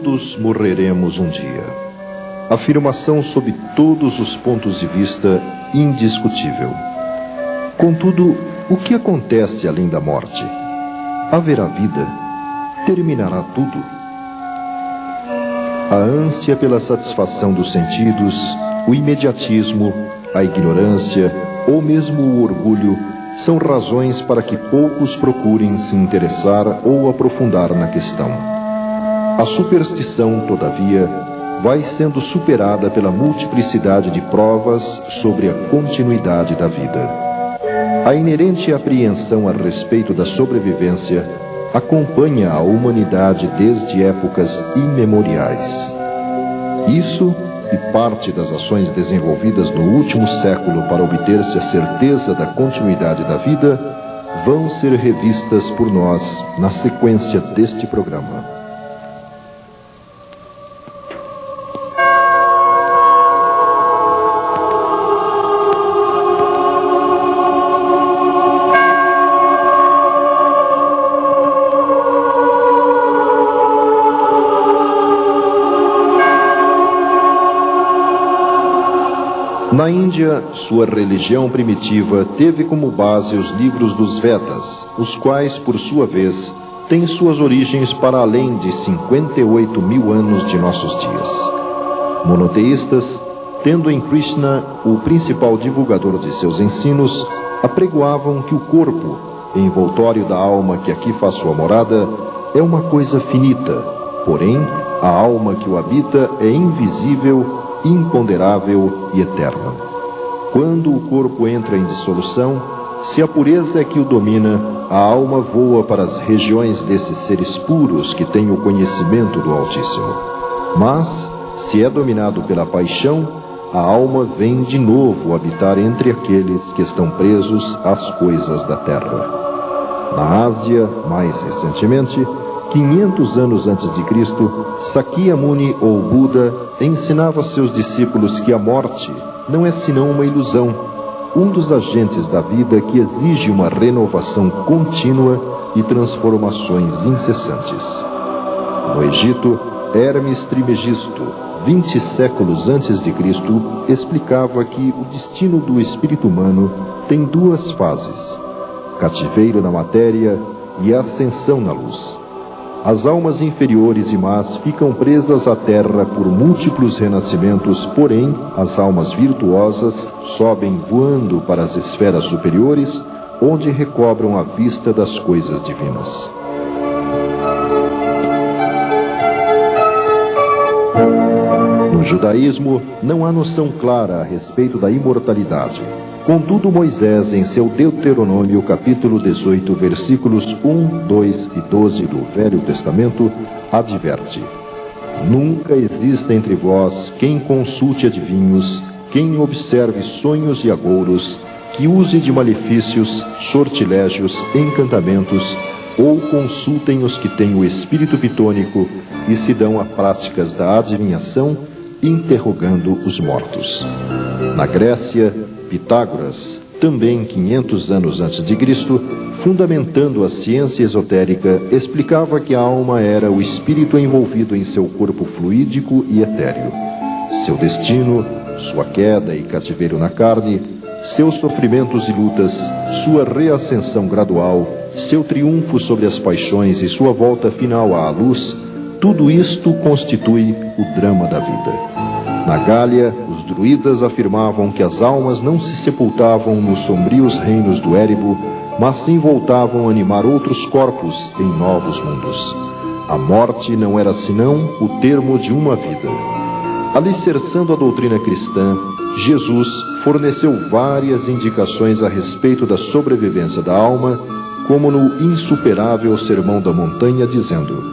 Todos morreremos um dia. Afirmação sob todos os pontos de vista indiscutível. Contudo, o que acontece além da morte? Haverá vida? Terminará tudo? A ânsia pela satisfação dos sentidos, o imediatismo, a ignorância ou mesmo o orgulho são razões para que poucos procurem se interessar ou aprofundar na questão. A superstição, todavia, vai sendo superada pela multiplicidade de provas sobre a continuidade da vida. A inerente apreensão a respeito da sobrevivência acompanha a humanidade desde épocas imemoriais. Isso e parte das ações desenvolvidas no último século para obter-se a certeza da continuidade da vida vão ser revistas por nós na sequência deste programa. Na Índia, sua religião primitiva teve como base os livros dos Vedas, os quais, por sua vez, têm suas origens para além de 58 mil anos de nossos dias. Monoteístas, tendo em Krishna o principal divulgador de seus ensinos, apregoavam que o corpo, envoltório da alma que aqui faz sua morada, é uma coisa finita, porém, a alma que o habita é invisível, imponderável e eterna. Quando o corpo entra em dissolução, se a pureza é que o domina, a alma voa para as regiões desses seres puros que têm o conhecimento do Altíssimo. Mas, se é dominado pela paixão, a alma vem de novo habitar entre aqueles que estão presos às coisas da terra. Na Ásia, mais recentemente, 500 anos antes de Cristo, Sakyamuni ou Buda ensinava a seus discípulos que a morte não é senão uma ilusão, um dos agentes da vida que exige uma renovação contínua e transformações incessantes. No Egito, Hermes Trismegisto, 20 séculos antes de Cristo, explicava que o destino do espírito humano tem duas fases: cativeiro na matéria e ascensão na luz. As almas inferiores e más ficam presas à terra por múltiplos renascimentos, porém, as almas virtuosas sobem voando para as esferas superiores, onde recobram a vista das coisas divinas. No judaísmo, não há noção clara a respeito da imortalidade. Contudo, Moisés, em seu Deuteronômio, capítulo 18, versículos 1, 2 e 12 do Velho Testamento, adverte: Nunca exista entre vós quem consulte adivinhos, quem observe sonhos e agouros, que use de malefícios, sortilégios, encantamentos, ou consultem os que têm o espírito pitônico e se dão a práticas da adivinhação, interrogando os mortos. Na Grécia, Pitágoras, também 500 anos antes de Cristo, fundamentando a ciência esotérica, explicava que a alma era o espírito envolvido em seu corpo fluídico e etéreo. Seu destino, sua queda e cativeiro na carne, seus sofrimentos e lutas, sua reascensão gradual, seu triunfo sobre as paixões e sua volta final à luz, tudo isto constitui o drama da vida. Na Gália, os druidas afirmavam que as almas não se sepultavam nos sombrios reinos do Érebo, mas sim voltavam a animar outros corpos em novos mundos. A morte não era senão o termo de uma vida. Alicerçando a doutrina cristã, Jesus forneceu várias indicações a respeito da sobrevivência da alma, como no insuperável Sermão da Montanha, dizendo: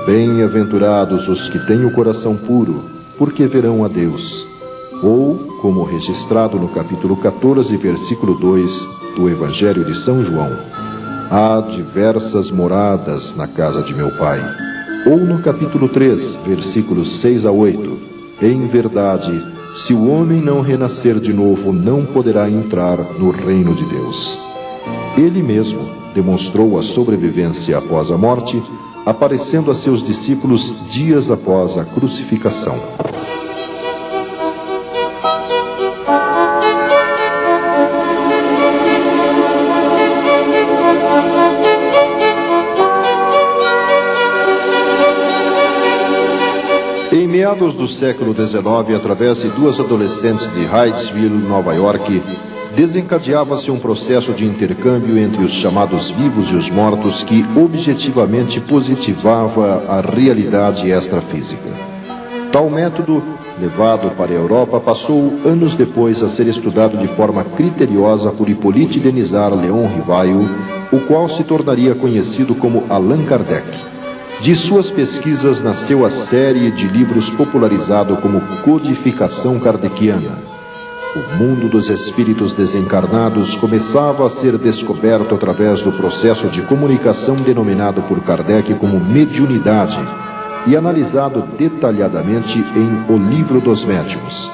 Bem-aventurados os que têm o coração puro, porque verão a Deus. Ou, como registrado no capítulo 14, versículo 2 do Evangelho de São João: Há diversas moradas na casa de meu Pai. Ou no capítulo 3, versículos 6 a 8: Em verdade, se o homem não renascer de novo, não poderá entrar no reino de Deus. Ele mesmo demonstrou a sobrevivência após a morte, aparecendo a seus discípulos dias após a crucificação. Em meados do século XIX, através de duas adolescentes de Hydesville, Nova York, desencadeava-se um processo de intercâmbio entre os chamados vivos e os mortos que objetivamente positivava a realidade extrafísica. Tal método, levado para a Europa, passou anos depois a ser estudado de forma criteriosa por Hippolyte Denisard Leon Rivail, o qual se tornaria conhecido como Allan Kardec. De suas pesquisas nasceu a série de livros popularizado como Codificação Kardeciana. O mundo dos espíritos desencarnados começava a ser descoberto através do processo de comunicação denominado por Kardec como mediunidade e analisado detalhadamente em O Livro dos Médiuns.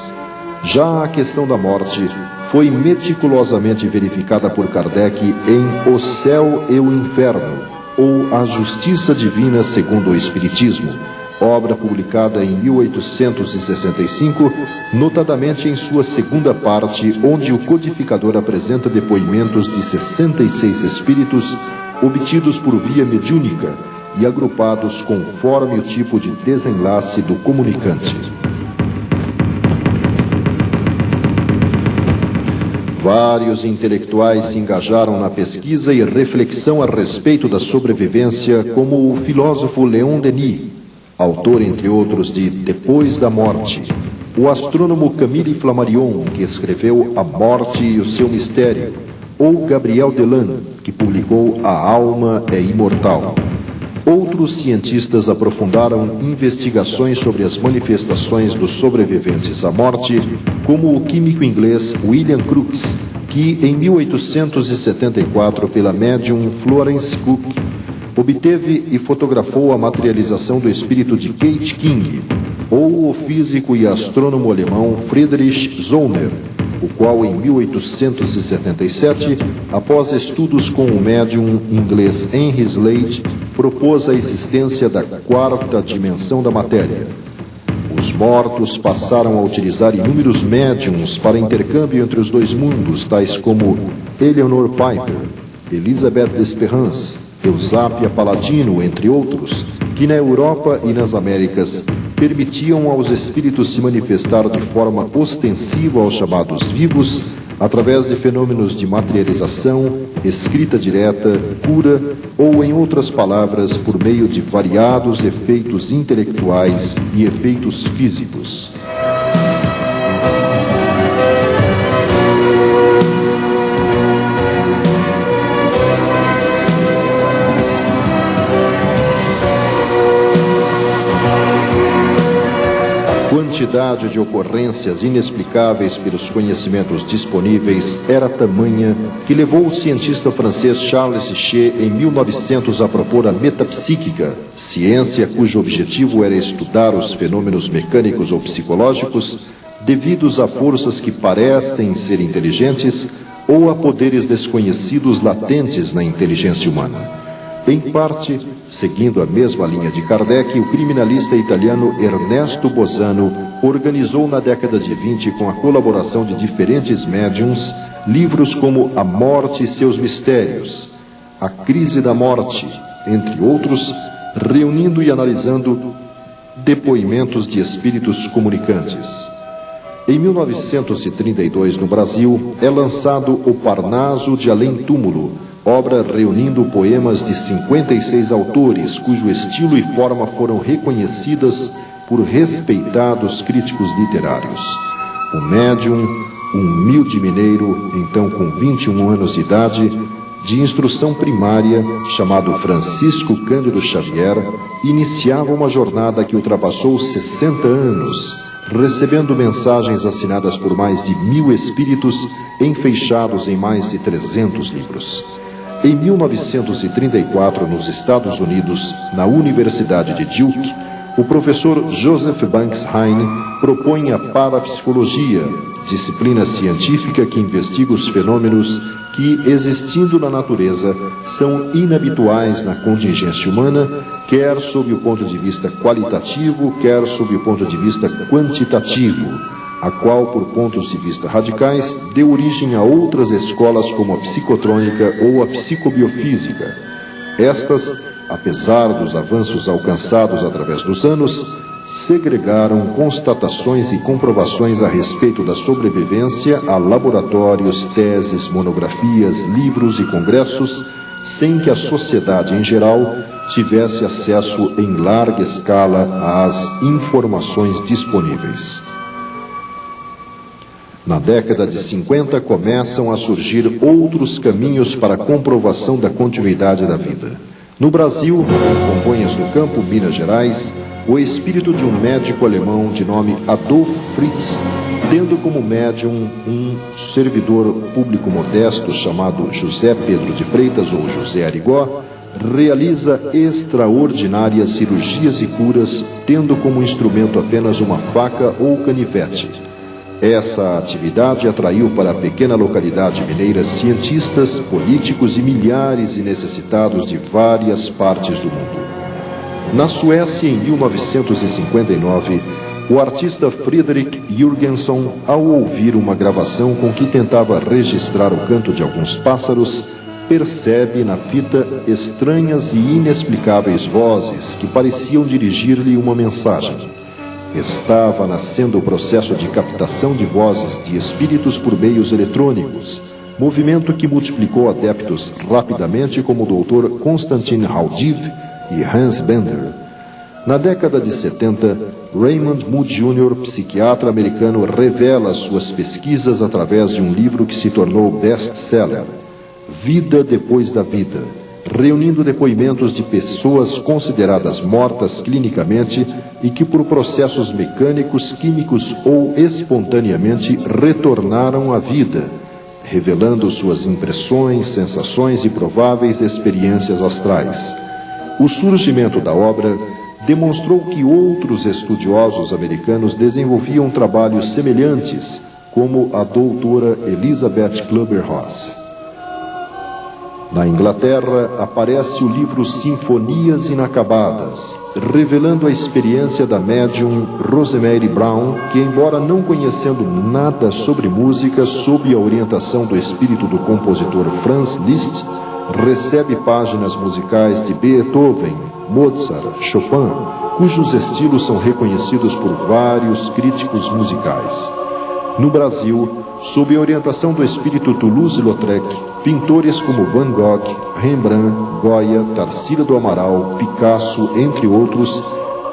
Já a questão da morte foi meticulosamente verificada por Kardec em O Céu e o Inferno, ou A Justiça Divina segundo o Espiritismo, obra publicada em 1865, notadamente em sua segunda parte, onde o codificador apresenta depoimentos de 66 espíritos obtidos por via mediúnica e agrupados conforme o tipo de desenlace do comunicante. Vários intelectuais se engajaram na pesquisa e reflexão a respeito da sobrevivência, como o filósofo Leon Denis, autor, entre outros, de Depois da Morte, o astrônomo Camille Flammarion, que escreveu A Morte e o Seu Mistério, ou Gabriel Delan, que publicou A Alma é Imortal. Outros cientistas aprofundaram investigações sobre as manifestações dos sobreviventes à morte, como o químico inglês William Crookes, que em 1874, pela médium Florence Cook, obteve e fotografou a materialização do espírito de Kate King, ou o físico e astrônomo alemão Friedrich Zollner, o qual em 1877, após estudos com o médium inglês Henry Slade, propôs a existência da quarta dimensão da matéria. Os mortos passaram a utilizar inúmeros médiums para intercâmbio entre os dois mundos, tais como Eleanor Piper, Elisabeth Desperance, Eusápia Paladino, entre outros, que na Europa e nas Américas permitiam aos espíritos se manifestar de forma ostensiva aos chamados vivos, através de fenômenos de materialização, escrita direta, cura ou, em outras palavras, por meio de variados efeitos intelectuais e efeitos físicos. A quantidade de ocorrências inexplicáveis pelos conhecimentos disponíveis era tamanha que levou o cientista francês Charles Chet em 1900 a propor a metapsíquica, ciência cujo objetivo era estudar os fenômenos mecânicos ou psicológicos devidos a forças que parecem ser inteligentes ou a poderes desconhecidos latentes na inteligência humana. Em parte, seguindo a mesma linha de Kardec, o criminalista italiano Ernesto Bosano organizou na década de 20, com a colaboração de diferentes médiums, livros como A Morte e Seus Mistérios, A Crise da Morte, entre outros, reunindo e analisando depoimentos de espíritos comunicantes. Em 1932, no Brasil, é lançado O Parnaso de Além Túmulo, obra reunindo poemas de 56 autores, cujo estilo e forma foram reconhecidas por respeitados críticos literários. O médium, um humilde mineiro, então com 21 anos de idade, de instrução primária, chamado Francisco Cândido Xavier, iniciava uma jornada que ultrapassou 60 anos, recebendo mensagens assinadas por mais de 1000 espíritos, enfeixados em mais de 300 livros. Em 1934, nos Estados Unidos, na Universidade de Duke, o professor Joseph Banks Heine propõe a parapsicologia, disciplina científica que investiga os fenômenos que, existindo na natureza, são inabituais na contingência humana, quer sob o ponto de vista qualitativo, quer sob o ponto de vista quantitativo, a qual, por pontos de vista radicais, deu origem a outras escolas como a psicotrônica ou a psicobiofísica. Estas, apesar dos avanços alcançados através dos anos, segregaram constatações e comprovações a respeito da sobrevivência a laboratórios, teses, monografias, livros e congressos, sem que a sociedade em geral tivesse acesso em larga escala às informações disponíveis. Na década de 50 começam a surgir outros caminhos para a comprovação da continuidade da vida. No Brasil, em Congonhas do Campo, Minas Gerais, o espírito de um médico alemão de nome Adolf Fritz, tendo como médium um servidor público modesto chamado José Pedro de Freitas ou José Arigó, realiza extraordinárias cirurgias e curas, tendo como instrumento apenas uma faca ou canivete. Essa atividade atraiu para a pequena localidade mineira cientistas, políticos e milhares de necessitados de várias partes do mundo. Na Suécia, em 1959, o artista Fredrik Jürgenson, ao ouvir uma gravação com que tentava registrar o canto de alguns pássaros, percebe na fita estranhas e inexplicáveis vozes que pareciam dirigir-lhe uma mensagem. Estava nascendo o processo de captação de vozes de espíritos por meios eletrônicos, movimento que multiplicou adeptos rapidamente como o Dr. Konstantin Haudiv e Hans Bender. Na década de 70, Raymond Moody Jr., psiquiatra americano, revela suas pesquisas através de um livro que se tornou best-seller, Vida Depois da Vida, reunindo depoimentos de pessoas consideradas mortas clinicamente e que por processos mecânicos, químicos ou espontaneamente retornaram à vida, revelando suas impressões, sensações e prováveis experiências astrais. O surgimento da obra demonstrou que outros estudiosos americanos desenvolviam trabalhos semelhantes, como a doutora Elizabeth Kübler-Ross. Na Inglaterra, aparece o livro Sinfonias Inacabadas, revelando a experiência da médium Rosemary Brown, que, embora não conhecendo nada sobre música, sob a orientação do espírito do compositor Franz Liszt, recebe páginas musicais de Beethoven, Mozart, Chopin, cujos estilos são reconhecidos por vários críticos musicais. No Brasil, sob a orientação do espírito Toulouse-Lautrec, pintores como Van Gogh, Rembrandt, Goya, Tarsila do Amaral, Picasso, entre outros,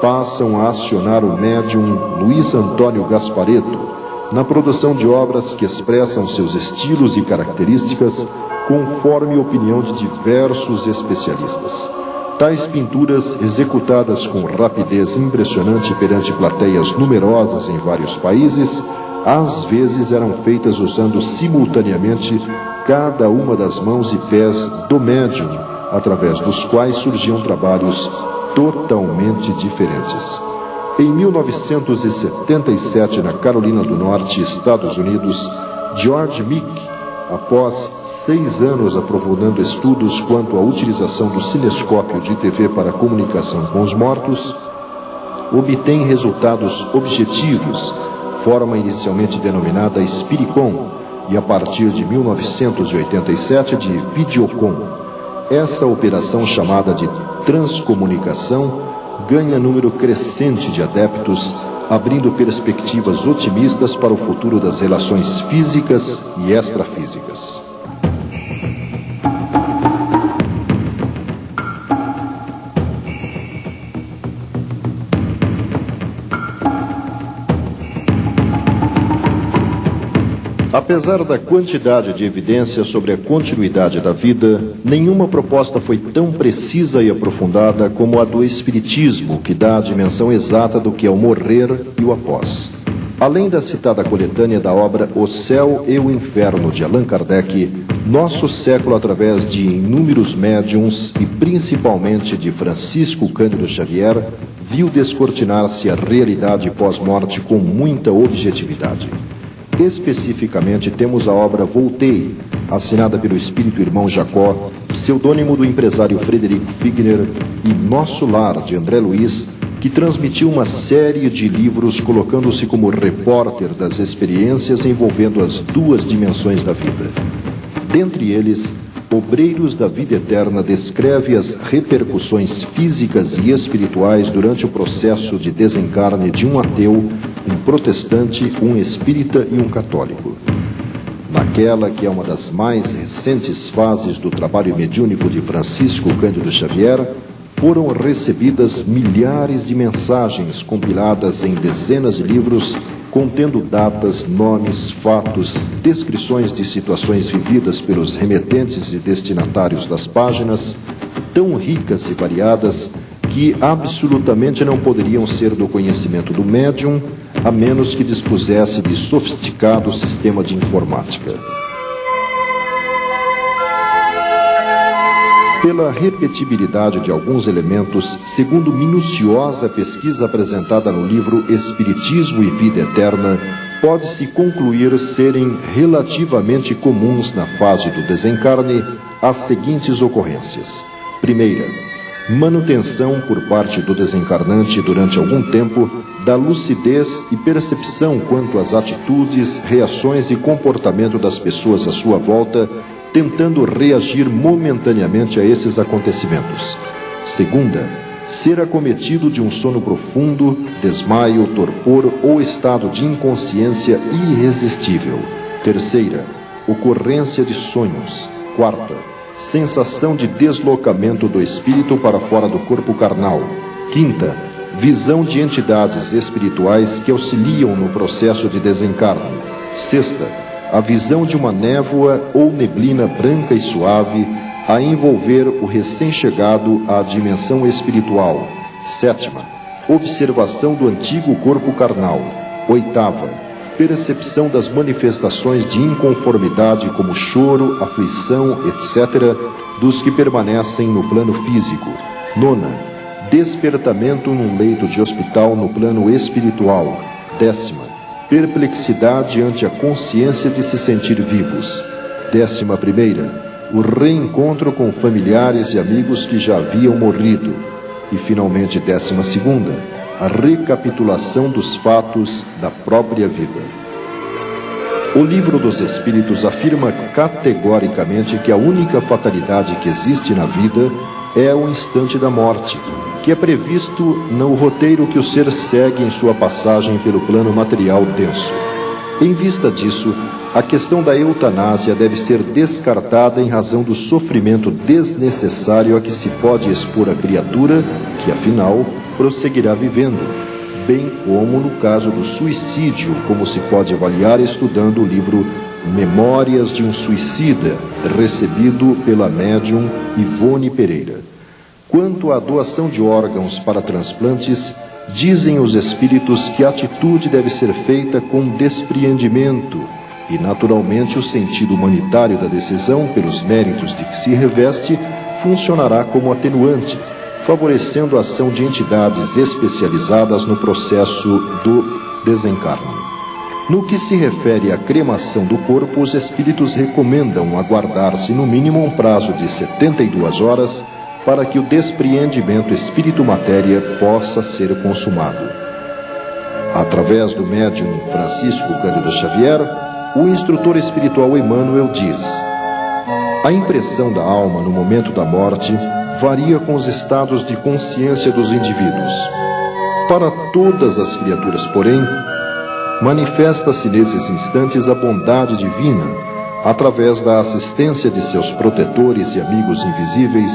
passam a acionar o médium Luiz Antônio Gasparetto na produção de obras que expressam seus estilos e características conforme a opinião de diversos especialistas. Tais pinturas, executadas com rapidez impressionante perante plateias numerosas em vários países, às vezes eram feitas usando simultaneamente cada uma das mãos e pés do médium, através dos quais surgiam trabalhos totalmente diferentes. Em 1977, na Carolina do Norte, Estados Unidos, George Mick, após 6 anos aprofundando estudos quanto à utilização do cinescópio de TV para comunicação com os mortos, obtém resultados objetivos, forma inicialmente denominada Spiricom, e a partir de 1987 de Videocom. Essa operação, chamada de transcomunicação, ganha número crescente de adeptos, abrindo perspectivas otimistas para o futuro das relações físicas e extrafísicas. Apesar da quantidade de evidências sobre a continuidade da vida, nenhuma proposta foi tão precisa e aprofundada como a do Espiritismo, que dá a dimensão exata do que é o morrer e o após. Além da citada coletânea da obra O Céu e o Inferno, de Allan Kardec, nosso século, através de inúmeros médiuns e principalmente de Francisco Cândido Xavier, viu descortinar-se a realidade pós-morte com muita objetividade. Especificamente, temos a obra Voltei, assinada pelo espírito irmão Jacó, pseudônimo do empresário Frederico Figner, e Nosso Lar, de André Luiz, que transmitiu uma série de livros colocando-se como repórter das experiências envolvendo as duas dimensões da vida. Dentre eles, Obreiros da Vida Eterna descreve as repercussões físicas e espirituais durante o processo de desencarne de um ateu, um protestante, um espírita e um católico. Naquela que é uma das mais recentes fases do trabalho mediúnico de Francisco Cândido Xavier, foram recebidas milhares de mensagens compiladas em dezenas de livros, contendo datas, nomes, fatos, descrições de situações vividas pelos remetentes e destinatários das páginas, tão ricas e variadas que absolutamente não poderiam ser do conhecimento do médium, a menos que dispusesse de sofisticado sistema de informática. Pela repetibilidade de alguns elementos, segundo minuciosa pesquisa apresentada no livro Espiritismo e Vida Eterna, pode-se concluir serem relativamente comuns na fase do desencarne as seguintes ocorrências. Primeira, manutenção por parte do desencarnante durante algum tempo da lucidez e percepção quanto às atitudes, reações e comportamento das pessoas à sua volta, tentando reagir momentaneamente a esses acontecimentos. Segunda, ser acometido de um sono profundo, desmaio, torpor ou estado de inconsciência irresistível. Terceira, ocorrência de sonhos. Quarta, sensação de deslocamento do espírito para fora do corpo carnal. Quinta, visão de entidades espirituais que auxiliam no processo de desencarne. Sexta, a visão de uma névoa ou neblina branca e suave a envolver o recém-chegado à dimensão espiritual. Sétima, observação do antigo corpo carnal. Oitava, percepção das manifestações de inconformidade como choro, aflição, etc., dos que permanecem no plano físico. Nona, despertamento num leito de hospital no plano espiritual. Décima, perplexidade ante a consciência de se sentir vivos. 11ª, o reencontro com familiares e amigos que já haviam morrido. E, finalmente, 12ª, a recapitulação dos fatos da própria vida. O Livro dos Espíritos afirma categoricamente que a única fatalidade que existe na vida é o instante da morte, que é previsto no roteiro que o ser segue em sua passagem pelo plano material denso. Em vista disso, a questão da eutanásia deve ser descartada em razão do sofrimento desnecessário a que se pode expor a criatura, que afinal prosseguirá vivendo, bem como no caso do suicídio, como se pode avaliar estudando o livro Memórias de um Suicida, recebido pela médium Ivone Pereira. Quanto à doação de órgãos para transplantes, dizem os espíritos que a atitude deve ser feita com despreendimento e, naturalmente, o sentido humanitário da decisão, pelos méritos de que se reveste, funcionará como atenuante, favorecendo a ação de entidades especializadas no processo do desencarne. No que se refere à cremação do corpo, os espíritos recomendam aguardar-se no mínimo um prazo de 72 horas para que o despreendimento espírito-matéria possa ser consumado. Através do médium Francisco Cândido Xavier, o instrutor espiritual Emmanuel diz: a impressão da alma no momento da morte varia com os estados de consciência dos indivíduos. Para todas as criaturas, porém, manifesta-se nesses instantes a bondade divina, através da assistência de seus protetores e amigos invisíveis,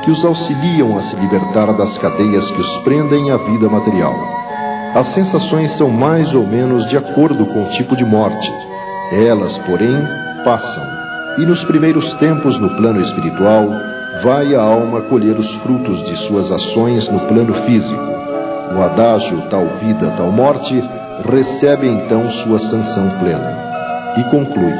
que os auxiliam a se libertar das cadeias que os prendem à vida material. As sensações são mais ou menos de acordo com o tipo de morte. Elas, porém, passam, e nos primeiros tempos no plano espiritual, vai a alma colher os frutos de suas ações no plano físico. O adágio tal vida, tal morte recebe então sua sanção plena. E conclui: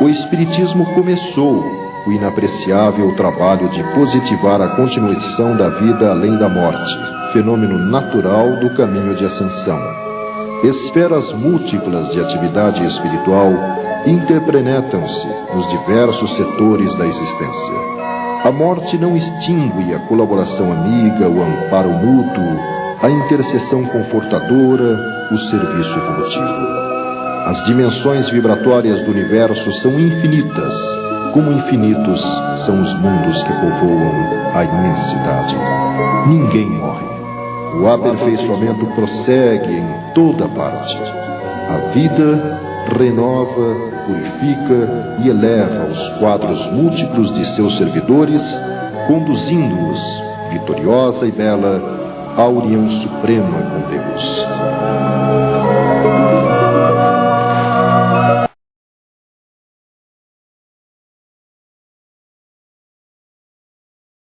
o Espiritismo começou o inapreciável trabalho de positivar a continuação da vida além da morte, fenômeno natural do caminho de ascensão. Esferas múltiplas de atividade espiritual, interpenetram-se nos diversos setores da existência. A morte não extingue a colaboração amiga, o amparo mútuo, a intercessão confortadora, o serviço evolutivo. As dimensões vibratórias do universo são infinitas, como infinitos são os mundos que povoam a imensidade. Ninguém morre. O aperfeiçoamento prossegue em toda parte. A vida renova, purifica e eleva os quadros múltiplos de seus servidores, conduzindo-os, vitoriosa e bela, à união suprema com Deus.